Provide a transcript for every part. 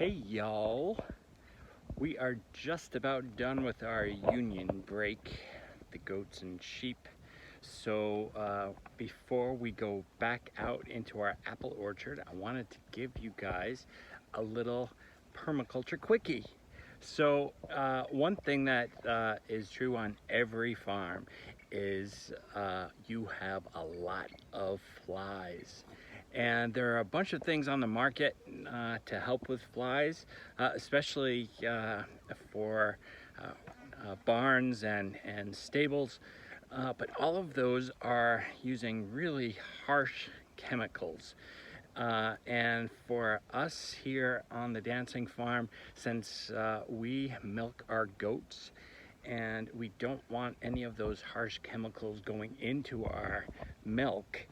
Hey y'all, we are just about done with our union break, the goats and sheep. So before we go back out into our apple orchard, I wanted to give you guys a little permaculture quickie. So one thing that is true on every farm is you have a lot of flies. And there are a bunch of things on the market to help with flies, especially for barns and stables. But all of those are using really harsh chemicals. And for us here on the Dancing Farm, since we milk our goats and we don't want any of those harsh chemicals going into our milk,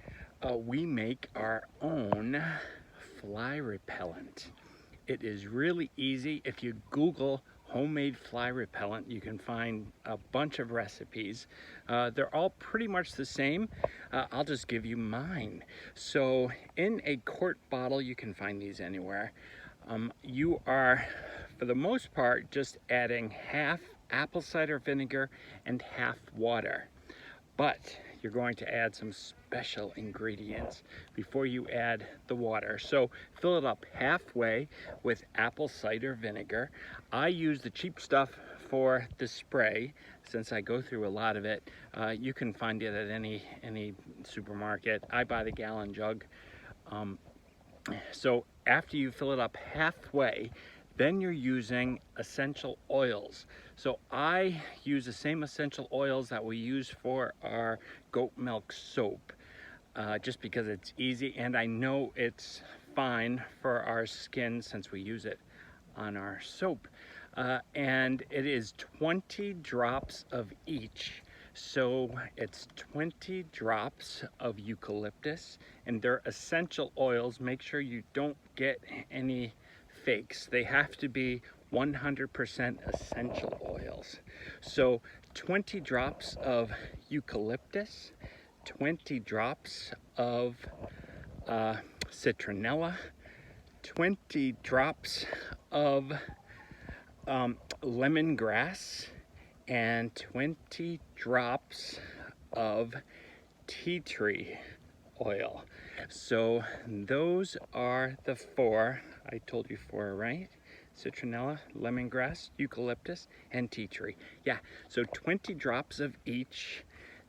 we make our own fly repellent. It is really easy. If you Google homemade fly repellent, you can find a bunch of recipes. They're all pretty much the same. I'll just give you mine. So in a quart bottle, you can find these anywhere. You are, for the most part, just adding half apple cider vinegar and half water. But you're going to add some special ingredients before you add the water. So fill it up halfway with apple cider vinegar. I use the cheap stuff for the spray since I go through a lot of it. You can find it at any supermarket. I buy the gallon jug. So after you fill it up halfway, then you're using essential oils. So I use the same essential oils that we use for our goat milk soap, just because it's easy and I know it's fine for our skin since we use it on our soap. And it is 20 drops of each. So it's 20 drops of eucalyptus, and they're essential oils. Make sure you don't get any fakes. They have to be 100% essential oils. So 20 drops of eucalyptus, 20 drops of citronella, 20 drops of lemongrass, and 20 drops of tea tree oil. So those are the four. I told you four, right? Citronella, lemongrass, eucalyptus, and tea tree. Yeah, so 20 drops of each.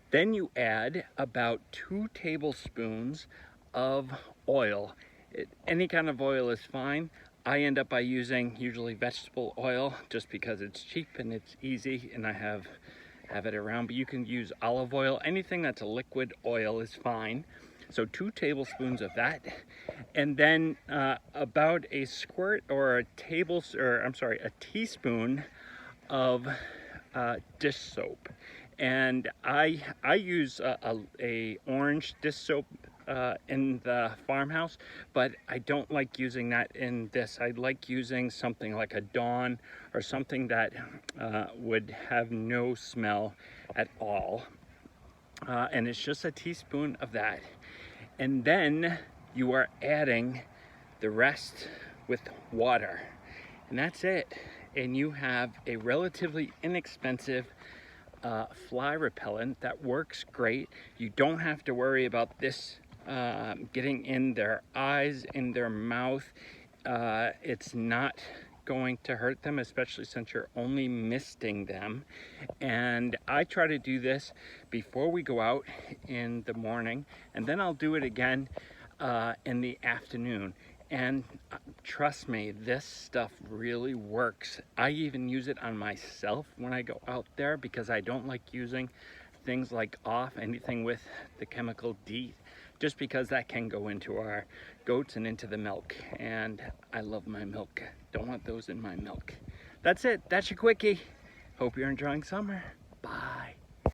Then you add about 2 tablespoons of oil. Any kind of oil is fine. I end up by using usually vegetable oil just because it's cheap and it's easy and I have it around, but you can use olive oil. Anything that's a liquid oil is fine. So 2 tablespoons of that, and then about a squirt or a teaspoon of dish soap. And I use a orange dish soap in the farmhouse, but I don't like using that in this. I like using something like a Dawn or something that would have no smell at all. And it's just a teaspoon of that. And then you are adding the rest with water. And that's it. And you have a relatively inexpensive fly repellent that works great. You don't have to worry about this getting in their eyes, in their mouth. It's not going to hurt them, especially since you're only misting them. And I try to do this before we go out in the morning, and then I'll do it again in the afternoon. And trust me, this stuff really works. I even use it on myself when I go out there because I don't like using things like anything with the chemical DEET, just because that can go into our goats and into the milk. And I love my milk. Don't want those in my milk. That's it. That's your quickie. Hope you're enjoying summer. Bye.